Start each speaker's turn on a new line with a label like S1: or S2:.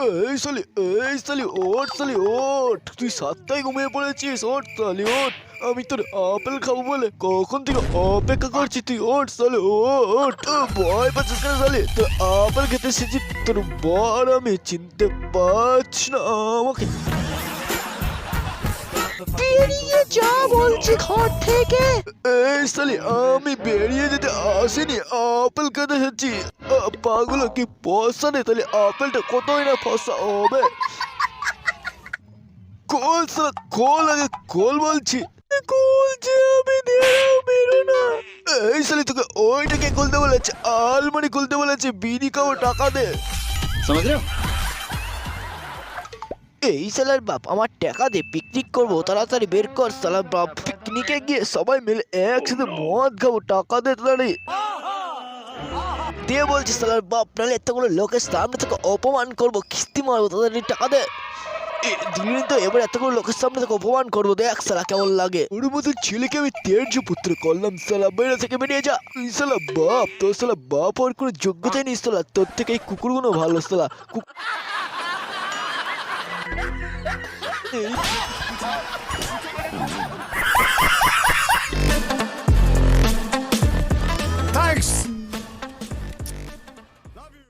S1: এই সালি ওঠ সালি ওঠ, তুই 7টায় ঘুমিয়ে পড়েছিস, ওঠ সালি ওঠ। আমি তোর আপেল খাবো বলে কখন থেকে অপেক্ষা করছি, তুই ওঠ সালি ওঠ। ভয় পাচ্ছিস না সালি, তোর আপেল খেতে এসেছি, তোর বর আমি চিনতে পারছি না আমাকে।
S2: বেরিয়ে যা বলছি ঘর থেকে।
S1: এই সালি আমি বেরিয়ে যেতে আসিনি, আপেল খেতে এসেছি। পাগুলো কি ফসা নেই, তাহলে আপেলটা কতই না ফসা হবে। খোল সালা খোল, আগে খোল বলছি। খুলছি আমি, বেরো না। এই সালি তোকে ওইটাকে খুলতে বলেছে, আলমারি খুলতে বলেছে, বিড়ি খাবো টাকা দে।
S3: समझ रहे हो?
S2: এই শালার বাপ, আমার টাকা দে, পিকনিক করবো, তাড়াতাড়ি বের কর শালার বাপ।
S1: পিকনিকে গিয়ে সবাই মিলে একসাথে মদ খাবো, টাকা দে তাড়াতাড়ি
S2: দে বলছি শালার বাপ, নাহলে এতগুলো লোকের সামনে থেকে অপমান করবো, কিস্তি মারবো, তাড়াতাড়ি টাকা দে। দিলি তো, এবার এতগুলো লোকের সামনে থেকে অপমান করবো, দেখ শালা কেমন লাগে।
S1: ওর মতো ছেলেকে আমি ত্যায্য পুত্র করলাম, সালা বাইরে থেকে বেরিয়ে যা। তুই সালা বাপ, তোর সালা বাপ হওয়ার কোনো যোগ্যতাই নেই সালা, তোর থেকে এই কুকুরগুলো ভালো সালা। এই